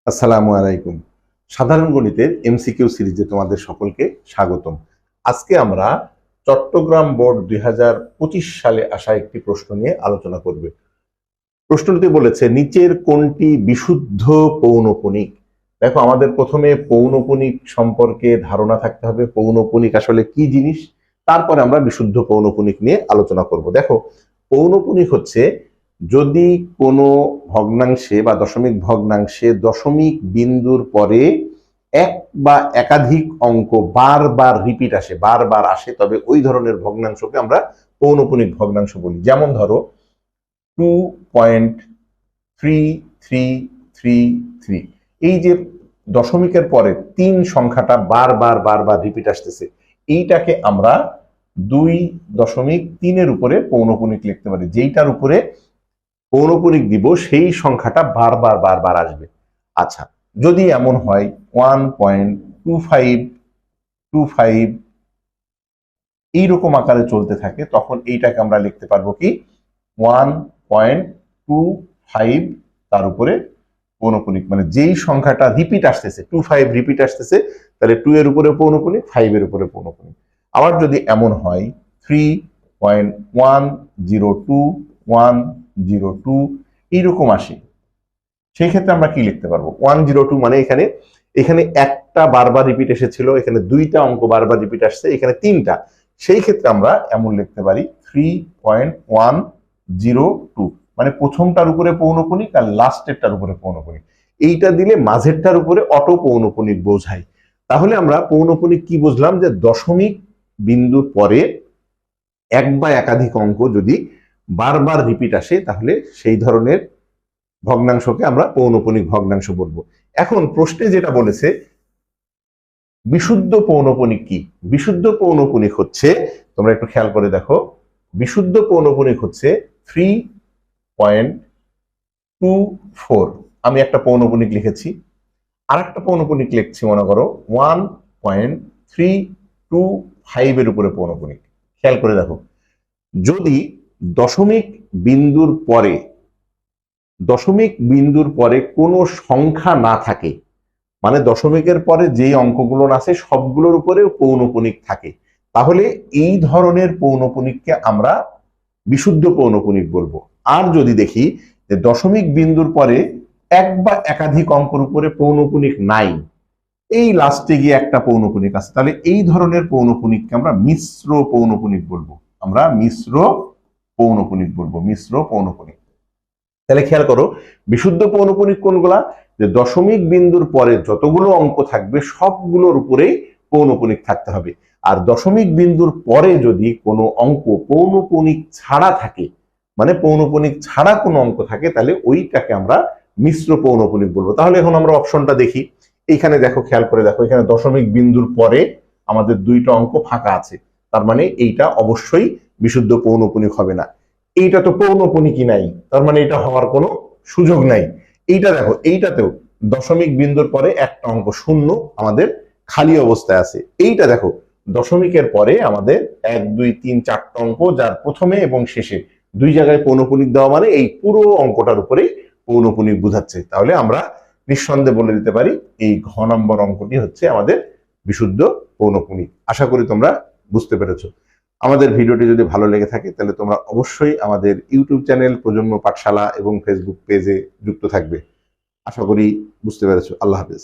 আসসালামু আলাইকুম। সাধারণ গণিতের এমসিকিউ সিরিজে তোমাদের সকলকে স্বাগতম। আজকে আমরা চট্টগ্রাম বোর্ড 2025 সালে আসা একটি প্রশ্ন নিয়ে আলোচনা করব। প্রশ্নটি বলেছে নিচের কোনটি বিশুদ্ধ পৌনঃপুনিক। দেখো, আমাদের প্রথমে পৌনঃপুনিক সম্পর্কে ধারণা থাকতে হবে, পৌনঃপুনিক আসলে কি জিনিস, তারপরে আমরা বিশুদ্ধ পৌনঃপুনিক নিয়ে আলোচনা করব। দেখো, পৌনঃপুনিক হচ্ছে যদি কোনো ভগ্নাংশে বা দশমিক ভগ্নাংশে দশমিক বিন্দুর পরে এক বা একাধিক অঙ্ক বারবার রিপিট আসে, বারবার আসে, তবে ওই ধরনের ভগ্নাংশকে আমরা পৌনঃপুনিক ভগ্নাংশ বলি। যেমন ধরো 2.3333, এই যে দশমিকের পরে 3 সংখ্যাটা বারবার বারবার রিপিট আসতেছে, এইটাকে আমরা 2.3 উপরে পৌনঃপুনিক লিখতে পারি। যেইটার উপরে পৌনঃপুনিক দিব সেই সংখ্যাটা বারবার বারবার আসবে। আচ্ছা, যদি এমন হয় 1.2525 এইরকম আকারে চলতে থাকে, তখন এইটাকে আমরা লিখতে পারবো কি 1.25 তার উপরে পৌনঃপুনিক, মানে যেই সংখ্যাটা রিপিট আসতেছে 25 রিপিট আসতেছে, তাহলে 2 এর উপরে পৌনঃপুনিক, 5 এর উপরে পৌনঃপুনিক। আবার যদি এমন হয় 3.102 এইরকম আসে, সেই ক্ষেত্রে আমরা কি লিখতে পারবো 102 মানে এখানে একটা বারবার রিপিট এসেছিল, এখানে 2টা অঙ্ক বারবার রিপিট আসছে, এখানে 3টা, সেই ক্ষেত্রে আমরা এমন লিখতে পারি 3.102, মানে প্রথমটার উপরে পৌনঃপুনিক আর লাস্টেরটার উপরে পৌনঃপুনিক। এইটা দিলে মাঝেরটার উপরে অটো পৌনঃপুনিক বোঝায়। তাহলে আমরা পৌনঃপুনিক কি বুঝলাম, যে দশমিক বিন্দুর পরে এক বা একাধিক অঙ্ক যদি বারবার রিপিট আসে, তাহলে সেই ধরনের ভগ্নাংশকে আমরা পৌনঃপুনিক ভগ্নাংশ বলবো। এখন প্রশ্নে যেটা বলেছে বিশুদ্ধ পৌনঃপুনিক কি, বিশুদ্ধ পৌনঃপুনিক হচ্ছে, তোমরা একটু খেয়াল করে দেখো, বিশুদ্ধ পৌনঃপুনিক হচ্ছে 3.24। আমি একটা পৌনঃপুনিক লিখেছি, আর একটা পৌনঃপুনিক লিখছি, মনে করো 1.325 এর উপরে পৌনঃপুনিক। খেয়াল করে দেখো, যদি দশমিক বিন্দুর পরে কোনো সংখ্যা না থাকে, মানে দশমিকের পরে যে অঙ্কগুলো আছে সবগুলোর উপরে পৌনঃপুনিক থাকে, তাহলে এই ধরনের পৌনঃপুনিককে আমরা বিশুদ্ধ পৌনঃপুনিক বলবো। আর যদি দেখি যে দশমিক বিন্দুর পরে এক বা একাধিক অঙ্কের উপরে পৌনঃপুনিক নাই, এই লাস্টে গিয়ে একটা পৌনঃপুনিক আছে, তাহলে এই ধরনের পৌনঃপুনিককে আমরা মিশ্র পৌনঃপুনিক বলবো। আমরা মিশ্র পৌনঃপুনিক বলবো, মিশ্র পৌনঃপুনিক। তাহলে খেয়াল করো, বিশুদ্ধ পৌনঃপুনিক কোনগুলা, যে দশমিক বিন্দুর পরে যতগুলো অঙ্ক থাকবে সবগুলোর উপরেই পৌনঃপুনিক থাকতে হবে। আর দশমিক বিন্দুর পরে যদি কোনো অঙ্ক পৌনঃপুনিক ছাড়া থাকে, মানে পৌনঃপুনিক ছাড়া কোনো অঙ্ক থাকে, তাহলে ওইটাকে আমরা মিশ্র পৌনঃপুনিক বলবো। তাহলে এখন আমরা অপশনটা দেখি, এইখানে দেখো, খেয়াল করে দেখো, এখানে দশমিক বিন্দুর পরে আমাদের 2টা অঙ্ক ফাঁকা আছে, তার মানে এইটা অবশ্যই বিশুদ্ধ পৌনঃপুনিক হবে না। এইটা তো পৌনঃপুনিকই নাই, তার মানে এটা হওয়ার কোনো সুযোগ নাই। এইটা দেখো, এইটাতেও দশমিক বিন্দুর পরে একটা অঙ্ক শূন্য আমাদের খালি অবস্থায় আছে। এইটা দেখো, দশমিকের পরে আমাদের 1 2 3 4টা অঙ্ক, যার প্রথমে এবং শেষে 2 জায়গায় পৌনঃপুনিক দেওয়া, মানে এই পুরো অঙ্কটার উপরে পৌনঃপুনিক বোঝাচ্ছে। তাহলে আমরা নিঃসন্দেহে বলে দিতে পারি এই ঘ নম্বর অঙ্কটি হচ্ছে আমাদের বিশুদ্ধ পৌনঃপুনিক। আশা করি তোমরা বুঝতে পেরেছো। আমাদের ভিডিওটি যদি ভালো লেগে থাকে, তাহলে তোমরা অবশ্যই আমাদের ইউটিউব চ্যানেল প্রজন্ম পাঠশালা এবং ফেসবুক পেজে যুক্ত থাকবে। আশা করি বুঝতে পেরেছো। আল্লাহ হাফেজ।